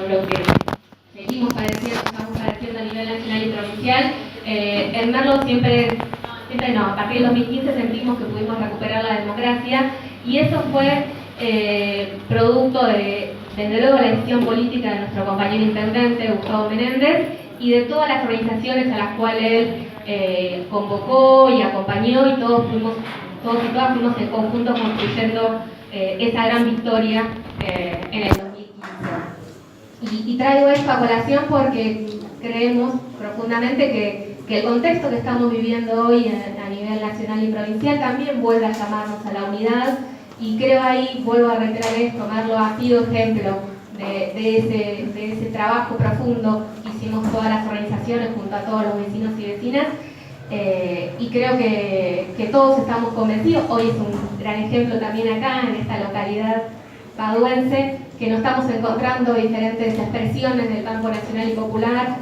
lo que seguimos padeciendo, estamos padeciendo a nivel nacional y provincial. En Merlo siempre no, a partir del 2015 sentimos que pudimos recuperar la democracia y eso fue producto de, desde luego, la decisión política de nuestro compañero intendente Gustavo Menéndez y de todas las organizaciones a las cuales él convocó y acompañó, y todos y todas fuimos en conjunto construyendo esa gran victoria en el 2015. Y traigo esto a colación porque creemos profundamente que el contexto que estamos viviendo hoy a nivel nacional y provincial también vuelve a llamarnos a la unidad, y creo ahí, vuelvo a reiterar esto, Merlo ha sido ejemplo de ese trabajo profundo que hicimos todas las organizaciones junto a todos los vecinos y vecinas, y creo que todos estamos convencidos. Hoy es un gran ejemplo también acá en esta localidad paduense, que nos estamos encontrando diferentes expresiones del campo nacional y popular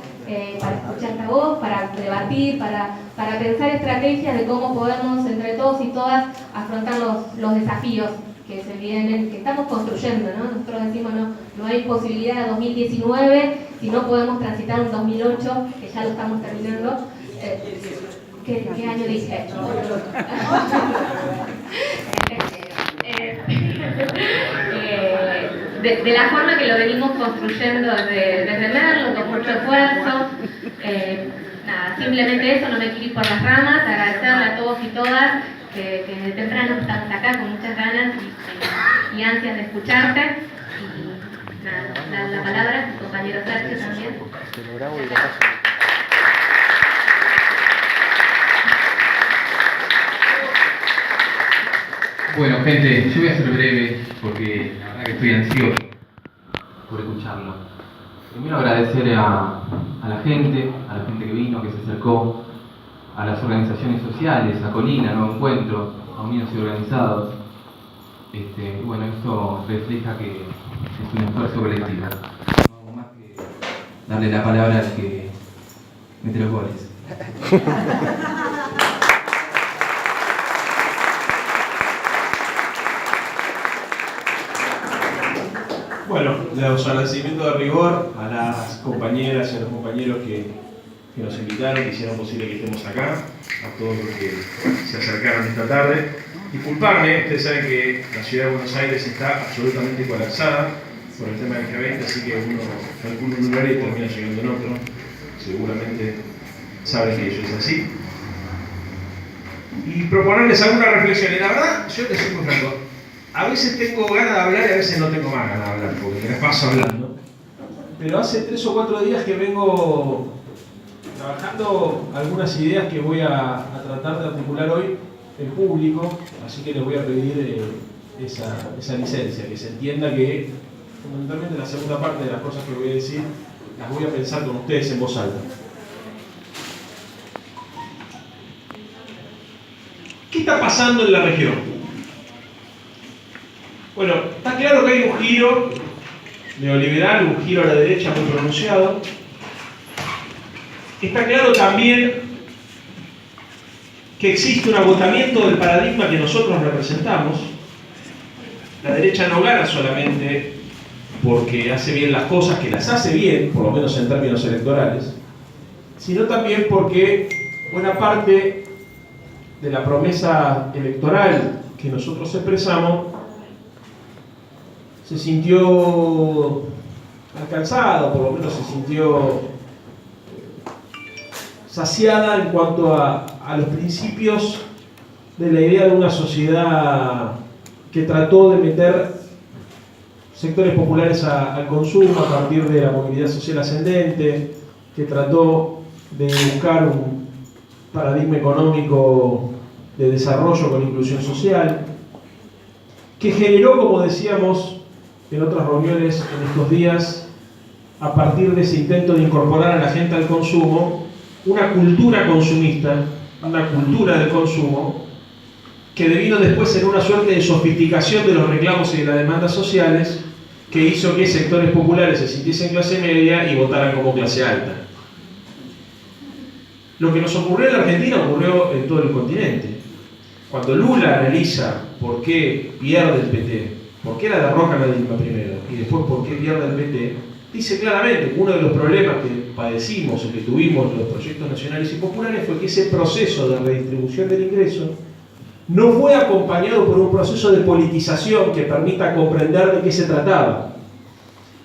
para escuchar esta voz, para debatir, para pensar estrategias de cómo podemos entre todos y todas afrontar los desafíos que se vienen, que estamos construyendo, ¿no? Nosotros decimos no hay posibilidad de 2019 si no podemos transitar un 2008, que ya lo estamos terminando. ¿Qué año dije? De la forma que lo venimos construyendo desde Merlo, con mucho esfuerzo. Nada, simplemente eso, no me quiero ir por las ramas, agradecerle a todos y todas que desde temprano estamos acá con muchas ganas y ansias de escucharte. Y nada, la palabra a mi compañero Sergio también. Bueno, gente, yo voy a ser breve porque la verdad que estoy ansioso por escucharlo. Primero agradecer a la gente que vino, que se acercó, a las organizaciones sociales, a Colina, a Nuevo Encuentro, a Unidos y Organizados. Bueno, esto refleja que es un esfuerzo colectivo. No hago más que darle la palabra al que mete los goles. Bueno, los agradecimientos de rigor a las compañeras y a los compañeros que nos invitaron, que hicieron posible que estemos acá, a todos los que se acercaron esta tarde. Disculparme, ustedes saben que la ciudad de Buenos Aires está absolutamente colapsada por el tema del G20, así que uno calcula un lugar y termina llegando en otro. Seguramente saben que eso es así. Y proponerles alguna reflexión. Y la verdad, yo les soy muy franco. A veces tengo ganas de hablar y a veces no tengo más ganas de hablar, porque me paso hablando. Pero hace 3 o 4 días que vengo trabajando algunas ideas que voy a tratar de articular hoy en público, así que les voy a pedir esa licencia, que se entienda que fundamentalmente la segunda parte de las cosas que voy a decir las voy a pensar con ustedes en voz alta. ¿Qué está pasando en la región? Bueno, está claro que hay un giro neoliberal, un giro a la derecha muy pronunciado. Está claro también que existe un agotamiento del paradigma que nosotros representamos. La derecha no gana solamente porque hace bien las cosas, que las hace bien, por lo menos en términos electorales, sino también porque buena parte de la promesa electoral que nosotros expresamos se sintió alcanzada, por lo menos se sintió saciada en cuanto a los principios de la idea de una sociedad que trató de meter sectores populares al consumo a partir de la movilidad social ascendente, que trató de buscar un paradigma económico de desarrollo con inclusión social, que generó, como decíamos en otras reuniones en estos días, a partir de ese intento de incorporar a la gente al consumo, una cultura consumista, una cultura del consumo, que devino después en una suerte de sofisticación de los reclamos y de las demandas sociales, que hizo que sectores populares se sintiesen clase media y votaran como clase alta. Lo que nos ocurrió en la Argentina ocurrió en todo el continente. Cuando Lula analiza por qué pierde el PT, por qué la derrocan a Dilma primero y después por qué pierde el PT, dice claramente que uno de los problemas que padecimos y que tuvimos en los proyectos nacionales y populares fue que ese proceso de redistribución del ingreso no fue acompañado por un proceso de politización que permita comprender de qué se trataba.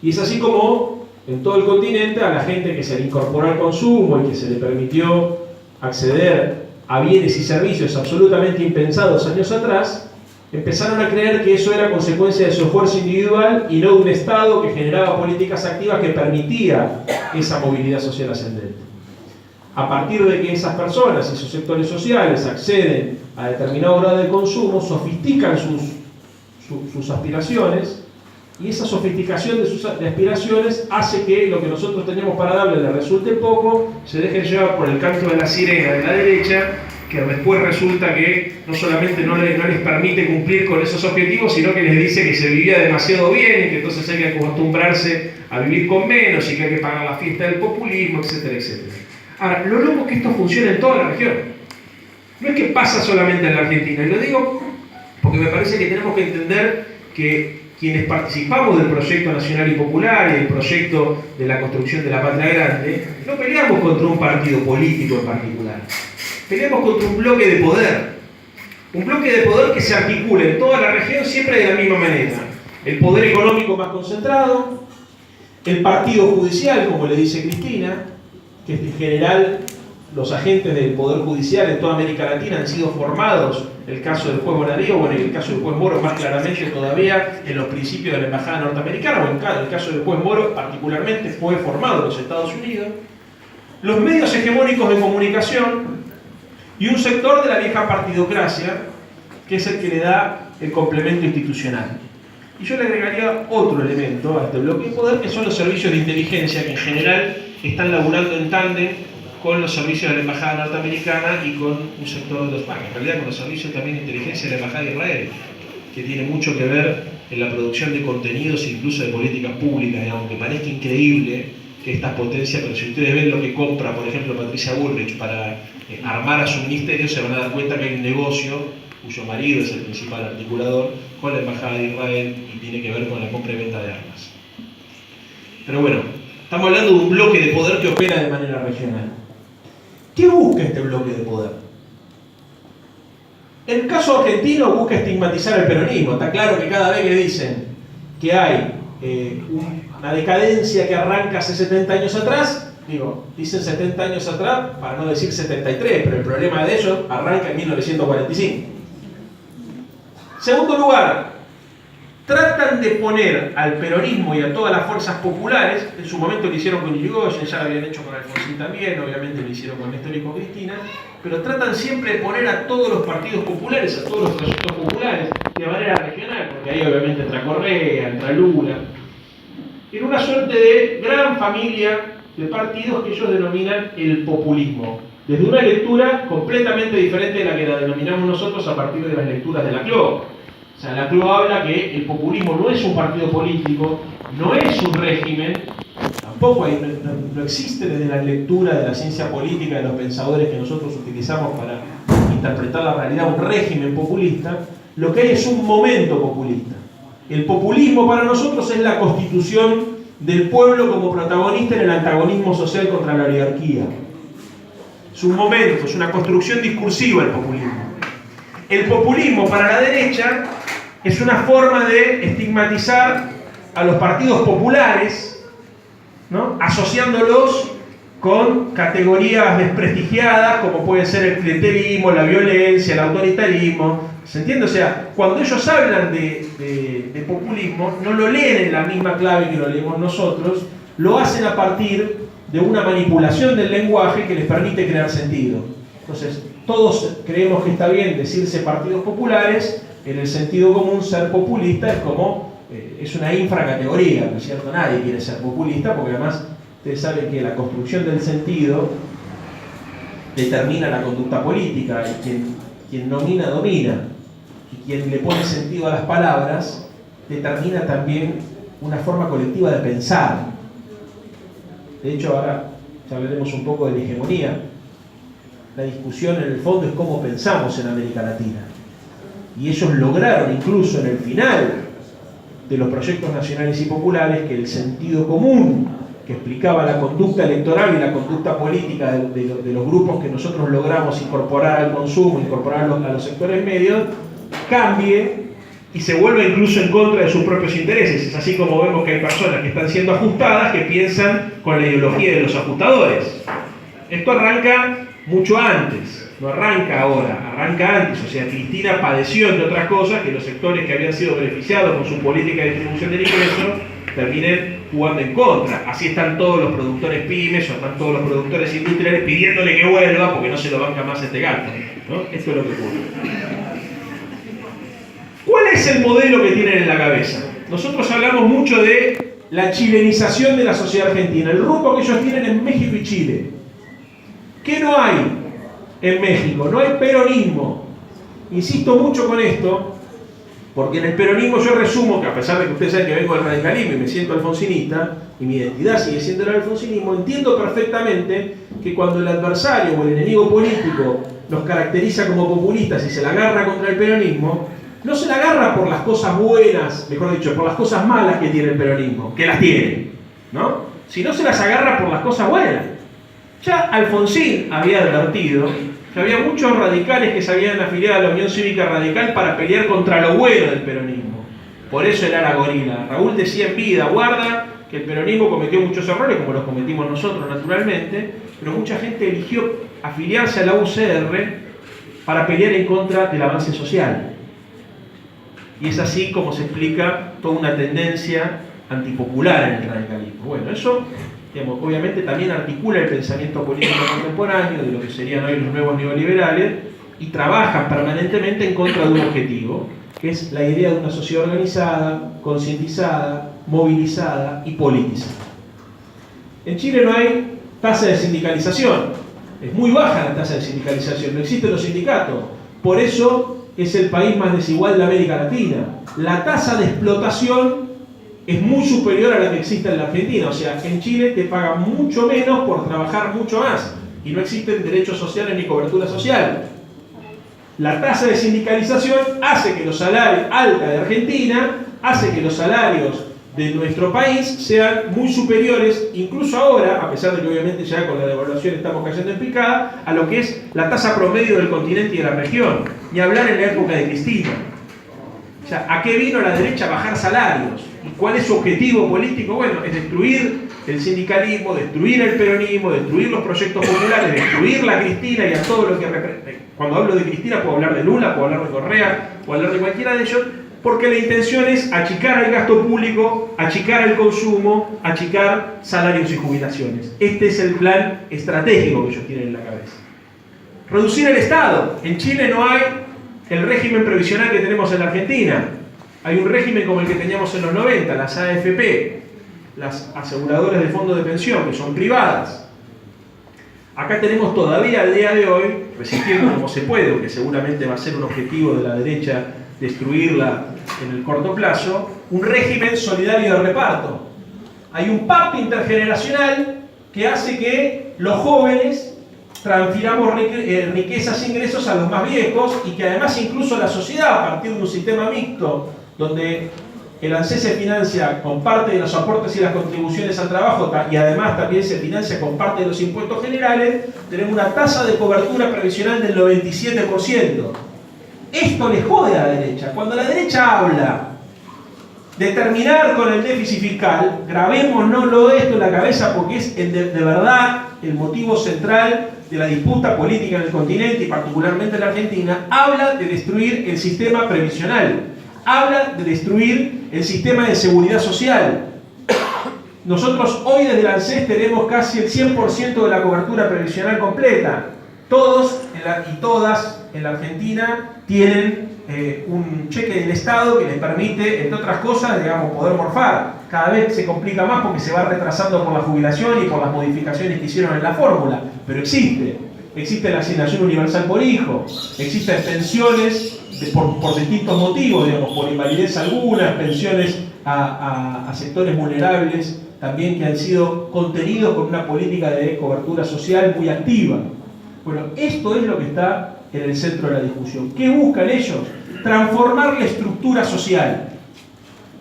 Y es así como en todo el continente a la gente que se le incorporó al consumo y que se le permitió acceder a bienes y servicios absolutamente impensados años atrás, empezaron a creer que eso era consecuencia de su esfuerzo individual y no de un Estado que generaba políticas activas que permitía esa movilidad social ascendente. A partir de que esas personas y sus sectores sociales acceden a determinado grado de consumo, sofistican sus aspiraciones, y esa sofisticación de sus aspiraciones hace que lo que nosotros teníamos para darle le resulte poco, se dejen llevar por el canto de la sirena de la derecha, que después resulta que no solamente no les permite cumplir con esos objetivos, sino que les dice que se vivía demasiado bien y que entonces hay que acostumbrarse a vivir con menos y que hay que pagar la fiesta del populismo, etcétera, etcétera. Ahora, lo loco es que esto funciona en toda la región. No es que pasa solamente en la Argentina, y lo digo porque me parece que tenemos que entender que quienes participamos del proyecto nacional y popular y del proyecto de la construcción de la patria grande, no peleamos contra un partido político en particular. Peleamos contra un bloque de poder. Un bloque de poder que se articula en toda la región siempre de la misma manera. El poder económico más concentrado, el partido judicial, como le dice Cristina, que en general los agentes del Poder Judicial en toda América Latina han sido formados, el caso del juez Bonadío, bueno, y el caso del juez Moro más claramente todavía en los principios de la Embajada Norteamericana, o en el caso del juez Moro particularmente fue formado en los Estados Unidos, los medios hegemónicos de comunicación y un sector de la vieja partidocracia, que es el que le da el complemento institucional. Y yo le agregaría otro elemento a este bloque de poder, que son los servicios de inteligencia, que en general están laburando en tándem con los servicios de la Embajada Norteamericana y con un sector de los PAC, en realidad con los servicios también de inteligencia de la Embajada de Israel, que tiene mucho que ver en la producción de contenidos e incluso de políticas públicas, digamos, que parezca increíble que estas potencias, pero si ustedes ven lo que compra, por ejemplo, Patricia Bullrich para armar a su ministerio, se van a dar cuenta que hay un negocio cuyo marido es el principal articulador con la Embajada de Israel y tiene que ver con la compra y venta de armas. Pero bueno, estamos hablando de un bloque de poder que opera de manera regional. ¿Qué busca este bloque de poder? En el caso argentino busca estigmatizar el peronismo. Está claro que cada vez que dicen que hay una decadencia que arranca hace 70 años atrás, dicen 70 años atrás para no decir 73, pero el problema de ellos arranca en 1945. Segundo lugar, tratan de poner al peronismo y a todas las fuerzas populares, en su momento lo hicieron con Irigoyen, ya lo habían hecho con Alfonsín también, obviamente lo hicieron con Néstor y con Cristina, pero tratan siempre de poner a todos los partidos populares, a todos los proyectos populares, de manera regional, porque ahí obviamente entra Correa, entra Lula, en una suerte de gran familia de partidos que ellos denominan el populismo, desde una lectura completamente diferente de la que la denominamos nosotros a partir de las lecturas de Laclau. O sea, Laclau habla que el populismo no es un partido político, no es un régimen, tampoco no existe desde la lectura de la ciencia política de los pensadores que nosotros utilizamos para interpretar la realidad un régimen populista. Lo que hay es un momento populista. El populismo para nosotros es la constitución del pueblo como protagonista en el antagonismo social contra la oligarquía. Es un momento, es una construcción discursiva el populismo. El populismo para la derecha es una forma de estigmatizar a los partidos populares, ¿no?, asociándolos con categorías desprestigiadas como puede ser el clientelismo, la violencia, el autoritarismo. ¿Se entiende? O sea, cuando ellos hablan de populismo, no lo leen en la misma clave que lo leemos nosotros, lo hacen a partir de una manipulación del lenguaje que les permite crear sentido. Entonces, todos creemos que está bien decirse partidos populares. En el sentido común, ser populista es como, es una infracategoría, ¿no es cierto? Nadie quiere ser populista, porque además ustedes saben que la construcción del sentido determina la conducta política, y quien nomina, domina, y quien le pone sentido a las palabras, determina también una forma colectiva de pensar. De hecho, ahora ya hablaremos un poco de la hegemonía. La discusión en el fondo es cómo pensamos en América Latina. Y ellos lograron incluso en el final de los proyectos nacionales y populares que el sentido común que explicaba la conducta electoral y la conducta política de los grupos que nosotros logramos incorporar al consumo, incorporar a los sectores medios, cambie y se vuelva incluso en contra de sus propios intereses. Es así como vemos que hay personas que están siendo ajustadas que piensan con la ideología de los ajustadores. Esto arranca mucho antes, no arranca ahora, arranca antes. O sea, Cristina padeció, entre otras cosas, que los sectores que habían sido beneficiados con su política de distribución del ingreso terminen jugando en contra. Así están todos los productores pymes o están todos los productores industriales pidiéndole que vuelva porque no se lo banca más este gasto, ¿no? Esto es lo que ocurre. ¿Cuál es el modelo que tienen en la cabeza? Nosotros hablamos mucho de la chilenización de la sociedad argentina, el rumbo que ellos tienen en México y Chile. ¿Qué no hay en México? No hay peronismo. Insisto mucho con esto, porque en el peronismo yo resumo que, a pesar de que ustedes saben que vengo del radicalismo y me siento alfonsinista, y mi identidad sigue siendo el alfonsinismo, entiendo perfectamente que cuando el adversario o el enemigo político nos caracteriza como populistas y se la agarra contra el peronismo, no se la agarra por las cosas buenas, mejor dicho, por las cosas malas que tiene el peronismo, que las tiene, ¿no? Sino se las agarra por las cosas buenas. Ya Alfonsín había advertido que había muchos radicales que se habían afiliado a la Unión Cívica Radical para pelear contra lo bueno del peronismo. Por eso él era gorila. Raúl decía en vida, guarda, que el peronismo cometió muchos errores, como los cometimos nosotros naturalmente, pero mucha gente eligió afiliarse a la UCR para pelear en contra del avance social. Y es así como se explica toda una tendencia antipopular en el radicalismo. Bueno, eso, digamos, obviamente también articula el pensamiento político contemporáneo de lo que serían hoy los nuevos neoliberales y trabajan permanentemente en contra de un objetivo, que es la idea de una sociedad organizada, concientizada, movilizada y politizada. En Chile no hay tasa de sindicalización, es muy baja la tasa de sindicalización, no existen los sindicatos, por eso es el país más desigual de América Latina. La tasa de explotación es muy superior a la que existe en la Argentina, o sea, en Chile te pagan mucho menos por trabajar mucho más y no existen derechos sociales ni cobertura social. La tasa de sindicalización hace que los salarios alta de Argentina, hace que los salarios de nuestro país sean muy superiores, incluso ahora, a pesar de que obviamente ya con la devaluación estamos cayendo en picada, a lo que es la tasa promedio del continente y de la región, ni hablar en la época de Cristina. O sea, ¿a qué vino la derecha a bajar salarios? ¿Y cuál es su objetivo político? Bueno, es destruir el sindicalismo, destruir el peronismo, destruir los proyectos populares, destruir la Cristina y a todo lo que representa. Cuando hablo de Cristina puedo hablar de Lula, puedo hablar de Correa, puedo hablar de cualquiera de ellos, porque la intención es achicar el gasto público, achicar el consumo, achicar salarios y jubilaciones. Este es el plan estratégico que ellos tienen en la cabeza. Reducir el Estado. En Chile no hay el régimen previsional que tenemos en la Argentina. Hay un régimen como el que teníamos en los 90, las AFP, las aseguradoras de fondos de pensión, que son privadas. Acá tenemos todavía al día de hoy, resistiendo como se puede, porque seguramente va a ser un objetivo de la derecha destruirla en el corto plazo, un régimen solidario de reparto. Hay un pacto intergeneracional que hace que los jóvenes transfiramos riquezas e ingresos a los más viejos y que además incluso la sociedad, a partir de un sistema mixto donde el ANSES se financia con parte de los aportes y las contribuciones al trabajo y además también se financia con parte de los impuestos generales, tenemos una tasa de cobertura previsional del 97%. Esto le jode a la derecha. Cuando la derecha habla de terminar con el déficit fiscal, grabémonoslo esto en la cabeza porque es de verdad el motivo central de la disputa política en el continente y particularmente en la Argentina. Habla de destruir el sistema previsional, habla de destruir el sistema de seguridad social. Nosotros hoy desde el ANSES tenemos casi el 100% de la cobertura previsional completa. Todos y todas en la Argentina tienen un cheque del Estado que les permite, entre otras cosas, digamos, poder morfar. Cada vez se complica más porque se va retrasando por la jubilación y por las modificaciones que hicieron en la fórmula, pero existe. Existe la asignación universal por hijo, existen pensiones por distintos motivos, digamos, por invalidez algunas, pensiones a sectores vulnerables también que han sido contenidos con una política de cobertura social muy activa. Bueno, esto es lo que está en el centro de la discusión. ¿Qué buscan ellos? Transformar la estructura social.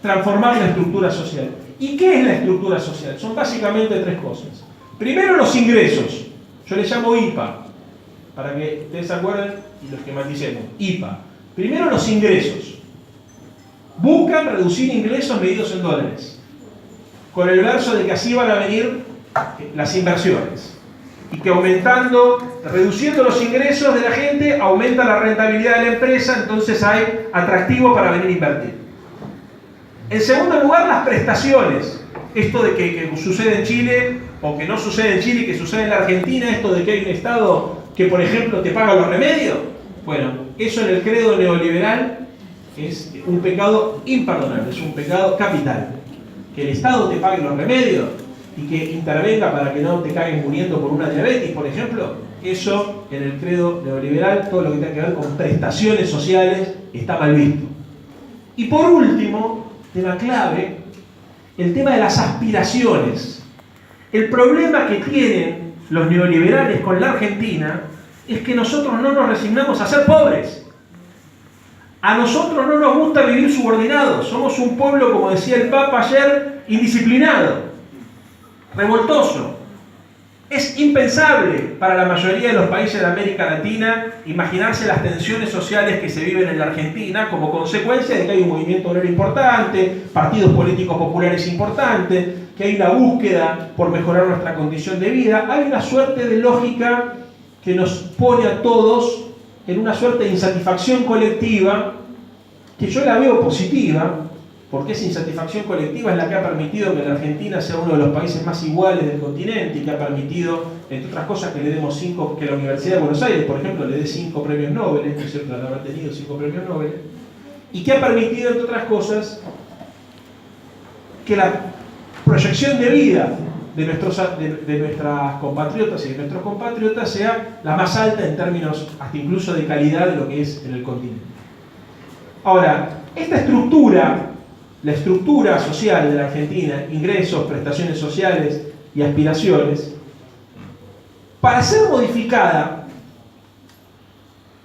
transformar la estructura social. ¿Y qué es la estructura social? Son básicamente tres cosas. Primero, los ingresos. Yo le llamo IPA, para que ustedes se acuerden y los que maticemos. IPA. Primero, los ingresos. Buscan reducir ingresos medidos en dólares, con el verso de que así van a venir las inversiones. Y que reduciendo los ingresos de la gente, aumenta la rentabilidad de la empresa, entonces hay atractivo para venir a invertir. En segundo lugar, las prestaciones. Esto de que sucede en Chile, o que no sucede en Chile y que sucede en la Argentina, esto de que hay un Estado que, por ejemplo, te paga los remedios. Bueno, eso en el credo neoliberal es un pecado imperdonable, es un pecado capital. Que el Estado te pague los remedios y que intervenga para que no te caigas muriendo por una diabetes, por ejemplo, eso en el credo neoliberal, todo lo que tenga que ver con prestaciones sociales, está mal visto. Y por último, tema clave, el tema de las aspiraciones. El problema que tienen los neoliberales con la Argentina es que nosotros no nos resignamos a ser pobres. A nosotros no nos gusta vivir subordinados. Somos un pueblo, como decía el Papa ayer, indisciplinado, revoltoso. Es impensable para la mayoría de los países de América Latina imaginarse las tensiones sociales que se viven en la Argentina como consecuencia de que hay un movimiento obrero importante, partidos políticos populares importantes, que hay una búsqueda por mejorar nuestra condición de vida. Hay una suerte de lógica que nos pone a todos en una suerte de insatisfacción colectiva, que yo la veo positiva, porque esa insatisfacción colectiva es la que ha permitido que la Argentina sea uno de los países más iguales del continente y que ha permitido, entre otras cosas, que le demos que la Universidad de Buenos Aires, por ejemplo, le dé 5 premios Nobel, ¿no es cierto? Habrá tenido 5 premios Nobel, y que ha permitido, entre otras cosas, que la proyección de vida de nuestras compatriotas y de nuestros compatriotas sea la más alta en términos hasta incluso de calidad de lo que es en el continente. Ahora, esta estructura, la estructura social de la Argentina, ingresos, prestaciones sociales y aspiraciones, para ser modificada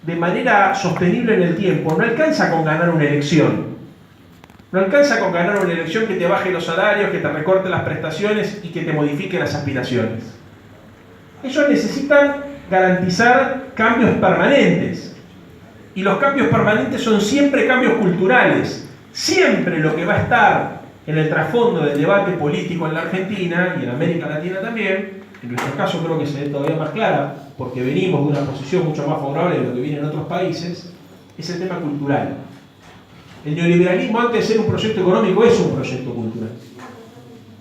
de manera sostenible en el tiempo, no alcanza con ganar una elección. No alcanza con ganar una elección que te baje los salarios, que te recorte las prestaciones y que te modifique las aspiraciones. Ellos necesitan garantizar cambios permanentes. Y los cambios permanentes son siempre cambios culturales. Siempre lo que va a estar en el trasfondo del debate político en la Argentina y en América Latina también, en nuestro caso creo que se ve todavía más clara, porque venimos de una posición mucho más favorable de lo que viene en otros países, es el tema cultural. El neoliberalismo, antes de ser un proyecto económico, es un proyecto cultural.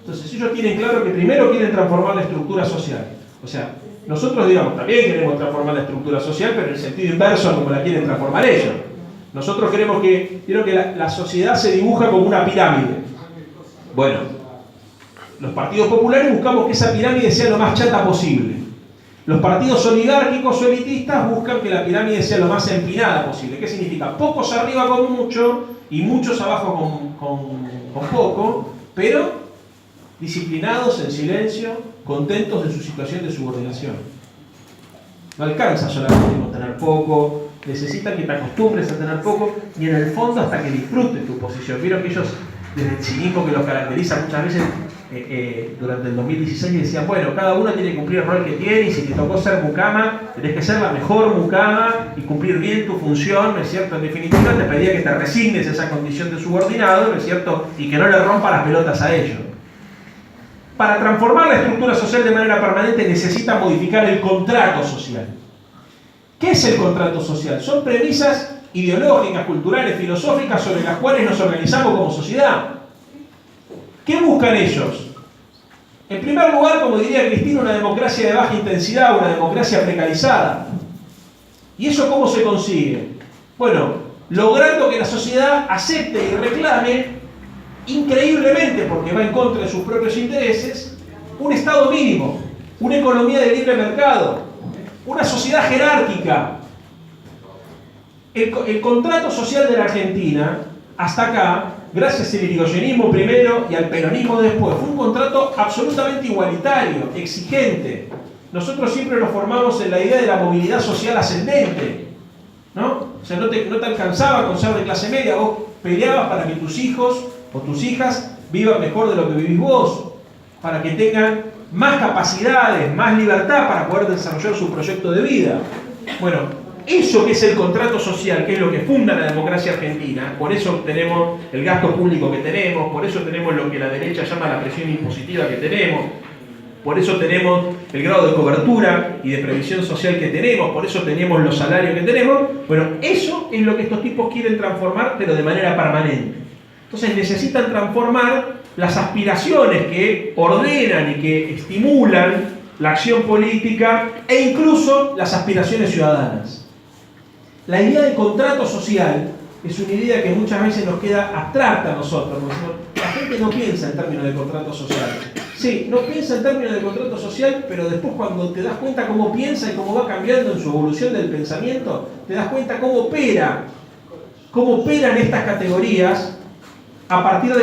Entonces ellos tienen claro que primero quieren transformar la estructura social. O sea, nosotros, digamos, también queremos transformar la estructura social, pero en el sentido inverso a como la quieren transformar ellos. Nosotros creo que la sociedad se dibuja como una pirámide. Bueno, los partidos populares buscamos que esa pirámide sea lo más chata posible. Los partidos oligárquicos o elitistas buscan que la pirámide sea lo más empinada posible. ¿Qué significa? Pocos arriba con mucho y muchos abajo con poco, pero disciplinados, en silencio, contentos de su situación de subordinación. No alcanza solamente con tener poco, necesitan que te acostumbres a tener poco y en el fondo hasta que disfrutes tu posición. Vieron que ellos, desde el cinismo que los caracteriza muchas veces, durante el 2016 decían, bueno, cada uno tiene que cumplir el rol que tiene y si te tocó ser mucama, tenés que ser la mejor mucama y cumplir bien tu función, ¿no es cierto? En definitiva te pedía que te resignes a esa condición de subordinado, ¿no es cierto? Y que no le rompa las pelotas a ellos. Para transformar la estructura social de manera permanente necesita modificar el contrato social. ¿Qué es el contrato social? Son premisas ideológicas, culturales, filosóficas sobre las cuales nos organizamos como sociedad. ¿Qué buscan ellos? En primer lugar, como diría Cristina, una democracia de baja intensidad, una democracia precarizada. ¿Y eso cómo se consigue? Bueno, logrando que la sociedad acepte y reclame, increíblemente, porque va en contra de sus propios intereses, un Estado mínimo, una economía de libre mercado, una sociedad jerárquica. El contrato social de la Argentina, hasta acá, gracias al irigoyenismo primero y al peronismo después, fue un contrato absolutamente igualitario, exigente. Nosotros siempre nos formamos en la idea de la movilidad social ascendente, ¿no? O sea, no te alcanzaba con ser de clase media, vos peleabas para que tus hijos o tus hijas vivan mejor de lo que vivís vos, para que tengan más capacidades, más libertad para poder desarrollar su proyecto de vida. Bueno, eso que es el contrato social, que es lo que funda la democracia argentina, por eso tenemos el gasto público que tenemos, por eso tenemos lo que la derecha llama la presión impositiva que tenemos, por eso tenemos el grado de cobertura y de previsión social que tenemos, por eso tenemos los salarios que tenemos. Bueno, eso es lo que estos tipos quieren transformar, pero de manera permanente. Entonces necesitan transformar las aspiraciones que ordenan y que estimulan la acción política e incluso las aspiraciones ciudadanas. La idea de contrato social es una idea que muchas veces nos queda abstracta a nosotros. La gente no piensa en términos de contrato social. Sí, no piensa en términos de contrato social, pero después cuando te das cuenta cómo piensa y cómo va cambiando en su evolución del pensamiento, te das cuenta cómo operan estas categorías a partir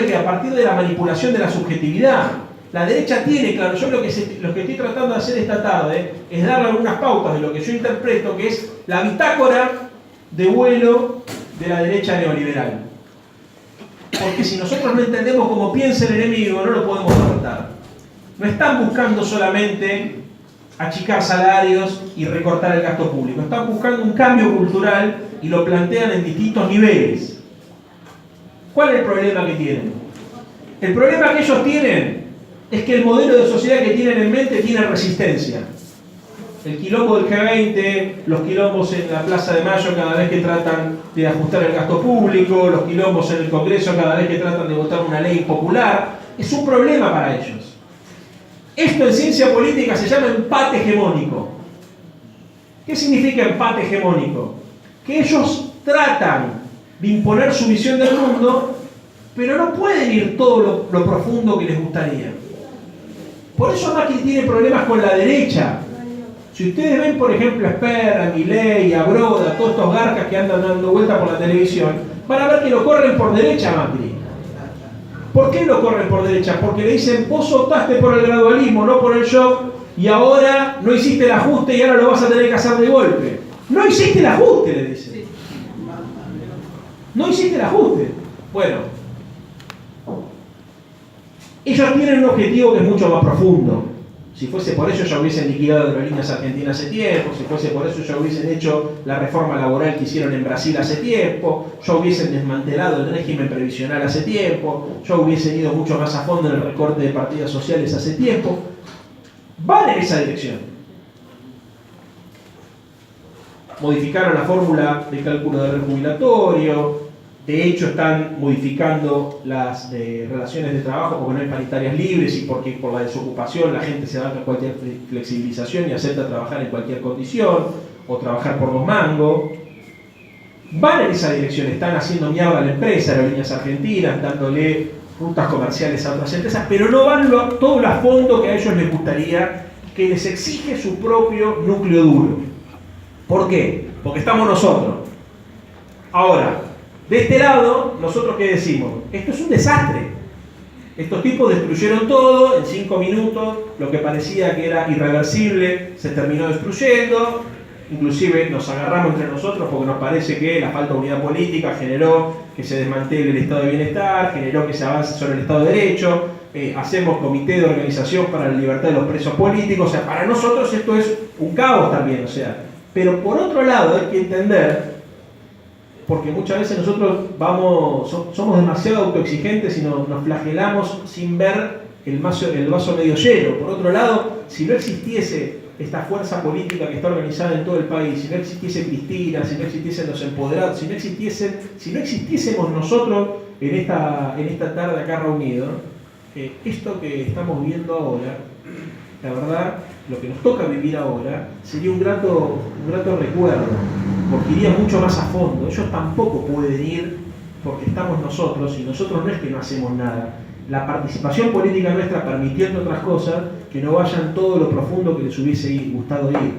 de la manipulación de la subjetividad. La derecha tiene, claro, yo lo que estoy tratando de hacer esta tarde es darle algunas pautas de lo que yo interpreto que es la bitácora de vuelo de la derecha neoliberal. Porque si nosotros no entendemos cómo piensa el enemigo, no lo podemos derrotar. No están buscando solamente achicar salarios y recortar el gasto público. Están buscando un cambio cultural y lo plantean en distintos niveles. ¿Cuál es el problema que tienen? El problema que ellos tienen es que el modelo de sociedad que tienen en mente tiene resistencia. El quilombo del G20, los quilombos en la Plaza de Mayo cada vez que tratan de ajustar el gasto público, los quilombos en el Congreso cada vez que tratan de votar una ley impopular, es un problema para ellos. Esto en ciencia política se llama empate hegemónico. ¿Qué significa empate hegemónico? Que ellos tratan de imponer su visión del mundo, pero no pueden ir todo lo profundo que les gustaría. Por eso Macri tiene problemas con la derecha. Si ustedes ven, por ejemplo, a Sperra, a Milei, a Broda, a todos estos garcas que andan dando vueltas por la televisión, van a ver que lo corren por derecha a Macri. ¿Por qué lo corren por derecha? Porque le dicen, vos optaste por el gradualismo, no por el shock, y ahora no hiciste el ajuste y ahora lo vas a tener que hacer de golpe. No hiciste el ajuste, le dicen. No hiciste el ajuste. Bueno, ellos tienen un objetivo que es mucho más profundo. Si fuese por eso ya hubiesen liquidado Aerolíneas Argentinas hace tiempo, si fuese por eso ya hubiesen hecho la reforma laboral que hicieron en Brasil hace tiempo, ya hubiesen desmantelado el régimen previsional hace tiempo, ya hubiesen ido mucho más a fondo en el recorte de partidas sociales hace tiempo. Van en esa dirección. Modificaron la fórmula de cálculo del jubilatorio. De hecho, están modificando las relaciones de trabajo porque no hay paritarias libres y porque por la desocupación la gente se adapta a cualquier flexibilización y acepta trabajar en cualquier condición o trabajar por 2 mangos. Van en esa dirección, están haciendo mierda a la empresa, Aerolíneas Argentinas, dándole rutas comerciales a otras empresas, pero no van todo a fondo que a ellos les gustaría, que les exige su propio núcleo duro. ¿Por qué? Porque estamos nosotros. Ahora, de este lado, ¿nosotros qué decimos? Esto es un desastre. Estos tipos destruyeron todo en 5 minutos, lo que parecía que era irreversible se terminó destruyendo, inclusive nos agarramos entre nosotros porque nos parece que la falta de unidad política generó que se desmantele el estado de bienestar, generó que se avance sobre el estado de derecho, hacemos comité de organización para la libertad de los presos políticos, o sea, para nosotros esto es un caos también, o sea, pero por otro lado hay que entender, porque muchas veces nosotros somos demasiado autoexigentes y nos flagelamos sin ver el vaso medio lleno. Por otro lado, si no existiese esta fuerza política que está organizada en todo el país, si no existiese Cristina, si no existiesen los empoderados, si no existiésemos nosotros en esta tarde acá reunidos, esto que estamos viviendo ahora, la verdad, lo que nos toca vivir ahora sería un grato recuerdo, porque iría mucho más a fondo. Ellos tampoco pueden ir porque estamos nosotros, y nosotros no es que no hacemos nada. La participación política nuestra permitió, entre otras cosas, que no vayan todo lo profundo que les hubiese gustado ir.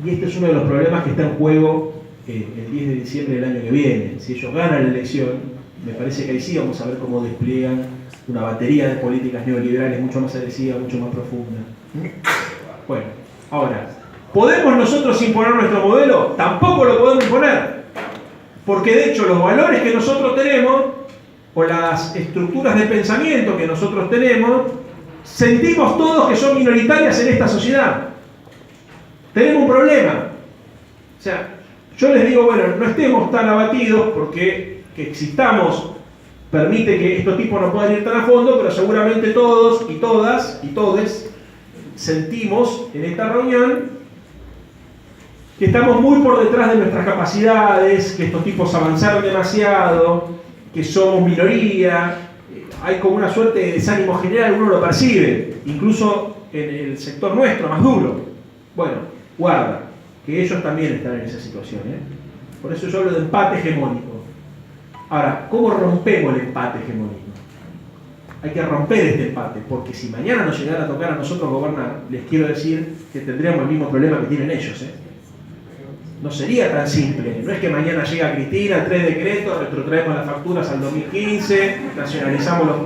Y este es uno de los problemas que está en juego el 10 de diciembre del año que viene. Si ellos ganan la elección, me parece que ahí sí vamos a ver cómo despliegan una batería de políticas neoliberales mucho más agresivas, mucho más profundas. Bueno, ahora, ¿podemos nosotros imponer nuestro modelo? Tampoco lo podemos imponer. Porque de hecho los valores que nosotros tenemos, o las estructuras de pensamiento que nosotros tenemos, sentimos todos que son minoritarias en esta sociedad. Tenemos un problema. O sea, yo les digo, bueno, no estemos tan abatidos porque que existamos permite que estos tipos no puedan ir tan a fondo, pero seguramente todos y todas y todes sentimos en esta reunión que estamos muy por detrás de nuestras capacidades, que estos tipos avanzaron demasiado, que somos minoría, hay como una suerte de desánimo general, uno lo percibe, incluso en el sector nuestro, más duro. Bueno, guarda, que ellos también están en esa situación, ¿eh? Por eso yo hablo de empate hegemónico. Ahora, ¿cómo rompemos el empate hegemónico? Hay que romper este empate, porque si mañana nos llegara a tocar a nosotros gobernar, les quiero decir que tendríamos el mismo problema que tienen ellos, ¿eh? No sería tan simple. No es que mañana llega Cristina, 3 decretos, retrotraemos las facturas al 2015, nacionalizamos los...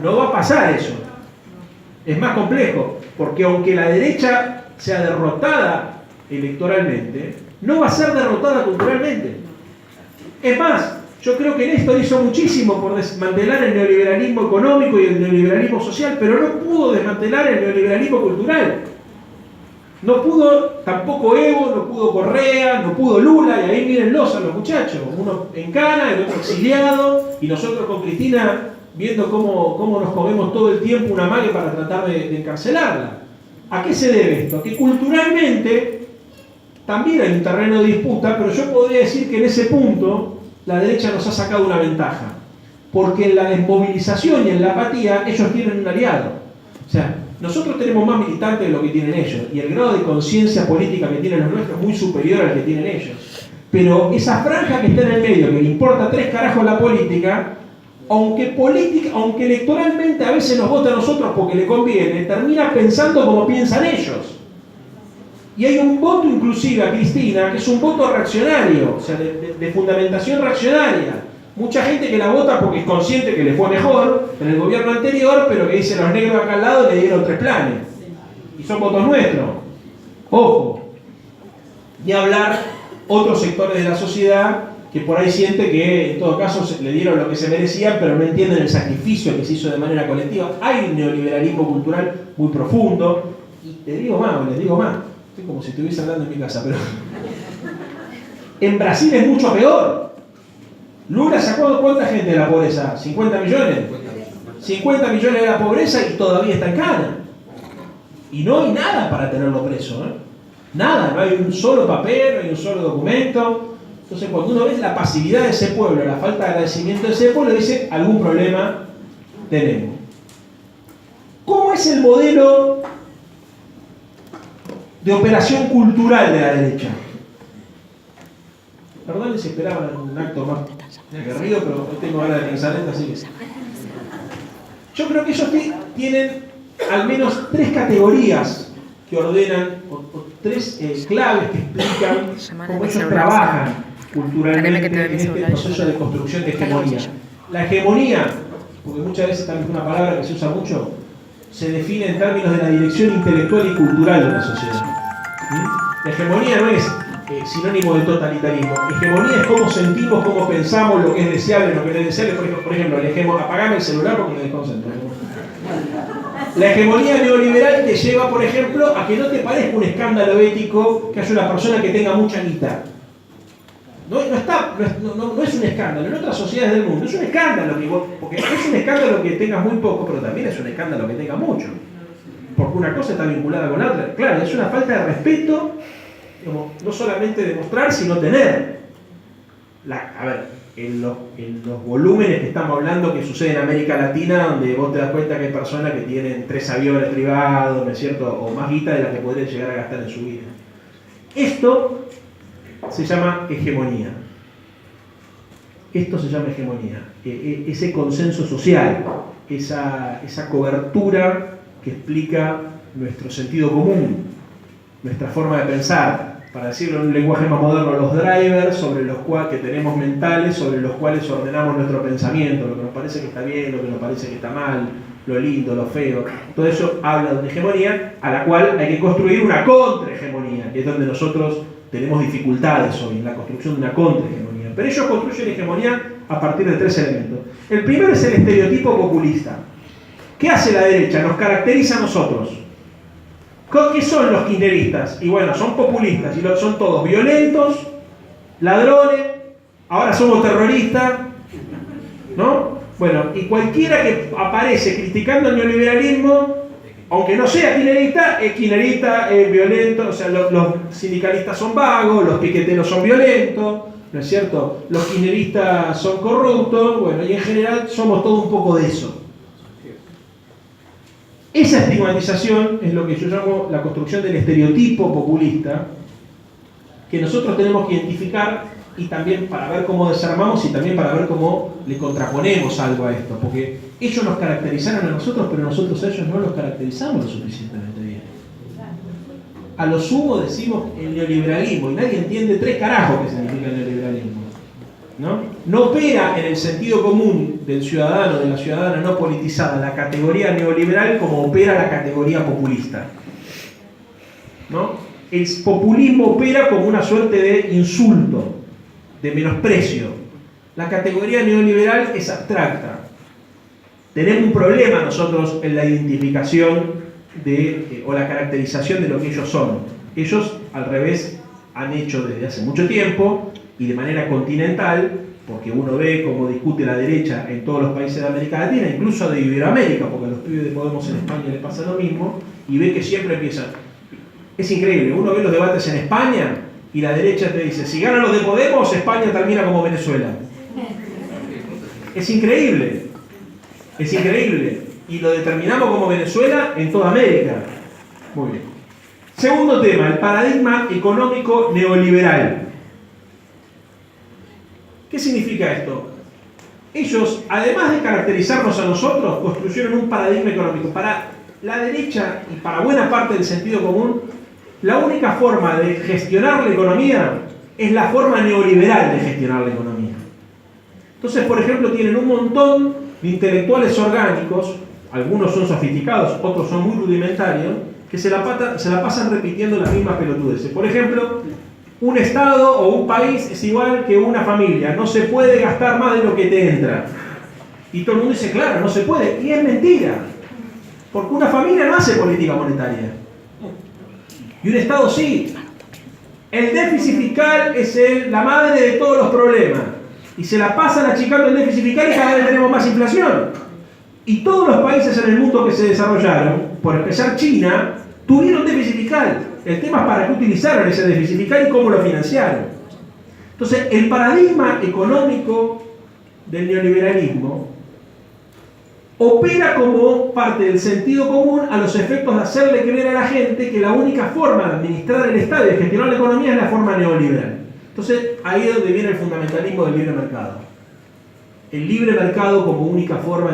No va a pasar eso. Es más complejo, porque aunque la derecha sea derrotada electoralmente, no va a ser derrotada culturalmente. Es más, yo creo que Néstor hizo muchísimo por desmantelar el neoliberalismo económico y el neoliberalismo social, pero no pudo desmantelar el neoliberalismo cultural. No pudo tampoco Evo, no pudo Correa, no pudo Lula, y ahí mírenlos a los muchachos, uno en cana, el otro exiliado, y nosotros con Cristina viendo cómo nos comemos todo el tiempo una mague para tratar de encarcelarla. ¿A qué se debe esto? Que culturalmente también hay un terreno de disputa, pero yo podría decir que en ese punto la derecha nos ha sacado una ventaja, porque en la desmovilización y en la apatía ellos tienen un aliado. O sea, nosotros tenemos más militantes de lo que tienen ellos, y el grado de conciencia política que tienen los nuestros es muy superior al que tienen ellos. Pero esa franja que está en el medio, que le importa 3 carajos la política, aunque electoralmente a veces nos vota a nosotros porque le conviene, termina pensando como piensan ellos. Y hay un voto inclusive a Cristina, que es un voto reaccionario, o sea, de fundamentación reaccionaria. Mucha gente que la vota porque es consciente que le fue mejor en el gobierno anterior, pero que dice los negros acá al lado le dieron 3 planes. Y son votos nuestros. Ojo. Ni hablar otros sectores de la sociedad que por ahí siente que en todo caso le dieron lo que se merecían, pero no entienden el sacrificio que se hizo de manera colectiva. Hay un neoliberalismo cultural muy profundo. Y les digo más. Estoy como si estuviese hablando en mi casa, pero... En Brasil es mucho peor. Lula sacó ¿cuánta gente de la pobreza? ¿50 millones? 50 millones de la pobreza y todavía está en cana. Y no hay nada para tenerlo preso, ¿eh? Nada, no hay un solo papel, no hay un solo documento. Entonces cuando uno ve la pasividad de ese pueblo, la falta de agradecimiento de ese pueblo, dice, algún problema tenemos. ¿Cómo es el modelo de operación cultural de la derecha? Perdón, si esperaban un acto más aguerrido, pero hoy tengo ganas de pensar esto, así que... Yo creo que ellos tienen al menos 3 categorías que ordenan, o 3 claves que explican cómo ellos trabajan culturalmente en este proceso de construcción de hegemonía. La hegemonía, porque muchas veces también es una palabra que se usa mucho, se define en términos de la dirección intelectual y cultural de una sociedad. La hegemonía no es sinónimo de totalitarismo. Hegemonía es cómo sentimos, cómo pensamos, lo que es deseable, lo que no es deseable. Por ejemplo, apagame el celular porque me desconcentro. La hegemonía neoliberal te lleva, por ejemplo, a que no te parezca un escándalo ético que haya una persona que tenga mucha guita. No es un escándalo. En otras sociedades del mundo es un escándalo, porque es un escándalo que tengas muy poco, pero también es un escándalo que tengas mucho. Porque una cosa está vinculada con la otra. Claro, es una falta de respeto, no solamente demostrar, sino tener. A ver, en los volúmenes que estamos hablando que sucede en América Latina, donde vos te das cuenta que hay personas que tienen 3 aviones privados, ¿no es cierto?, o más guita de la que podrían llegar a gastar en su vida. Esto se llama hegemonía. Esto se llama hegemonía. Ese consenso social, esa cobertura que explica nuestro sentido común, nuestra forma de pensar, para decirlo en un lenguaje más moderno, los drivers sobre los cuales que tenemos mentales, sobre los cuales ordenamos nuestro pensamiento, lo que nos parece que está bien, lo que nos parece que está mal, lo lindo, lo feo. Todo eso habla de una hegemonía a la cual hay que construir una contrahegemonía, que es donde nosotros tenemos dificultades hoy en la construcción de una contrahegemonía. Pero ellos construyen hegemonía a partir de 3 elementos. El primero es el estereotipo populista. ¿Qué hace la derecha? Nos caracteriza a nosotros. ¿Qué son los kirchneristas? Y bueno, son populistas, y son todos violentos, ladrones, ahora somos terroristas, ¿no? Bueno, y cualquiera que aparece criticando el neoliberalismo, aunque no sea kirchnerista, es violento, o sea, los sindicalistas son vagos, los piqueteros son violentos, ¿no es cierto? Los kirchneristas son corruptos, bueno, y en general somos todo un poco de eso. Esa estigmatización es lo que yo llamo la construcción del estereotipo populista, que nosotros tenemos que identificar y también para ver cómo desarmamos y también para ver cómo le contraponemos algo a esto, porque ellos nos caracterizaron a nosotros, pero nosotros a ellos no los caracterizamos lo suficientemente bien. A lo sumo decimos el neoliberalismo y nadie entiende 3 carajos qué significa el neoliberalismo, ¿no? No opera en el sentido común del ciudadano, de la ciudadana no politizada, la categoría neoliberal como opera la categoría populista, ¿no? El populismo opera como una suerte de insulto, de menosprecio. La categoría neoliberal es abstracta. Tenemos un problema nosotros en la identificación o la caracterización de lo que ellos son. Ellos, al revés, han hecho desde hace mucho tiempo y de manera continental, porque uno ve cómo discute la derecha en todos los países de América Latina, incluso de Iberoamérica, porque a los pibes de Podemos en España les pasa lo mismo, y ve que siempre empiezan. Es increíble, uno ve los debates en España y la derecha te dice, si ganan los de Podemos, España termina como Venezuela. Es increíble, es increíble. Y lo determinamos como Venezuela en toda América. Muy bien. Segundo tema, el paradigma económico neoliberal. ¿Qué significa esto? Ellos, además de caracterizarnos a nosotros, construyeron un paradigma económico. Para la derecha y para buena parte del sentido común, la única forma de gestionar la economía es la forma neoliberal de gestionar la economía. Entonces, por ejemplo, tienen un montón de intelectuales orgánicos, algunos son sofisticados, otros son muy rudimentarios, que se la pasan repitiendo las mismas pelotudeces. Por ejemplo, un estado o un país es igual que una familia, no se puede gastar más de lo que te entra. Y todo el mundo dice, claro, no se puede, y es mentira, porque una familia no hace política monetaria. Y un Estado sí. El déficit fiscal es la madre de todos los problemas. Y se la pasan achicando el déficit fiscal y cada vez tenemos más inflación. Y todos los países en el mundo que se desarrollaron, por empezar China, tuvieron déficit fiscal. El tema es para qué utilizaron ese déficit fiscal y cómo lo financiaron. Entonces, el paradigma económico del neoliberalismo opera como parte del sentido común a los efectos de hacerle creer a la gente que la única forma de administrar el Estado y de gestionar la economía es la forma neoliberal. Entonces, ahí es donde viene el fundamentalismo del libre mercado. El libre mercado como única forma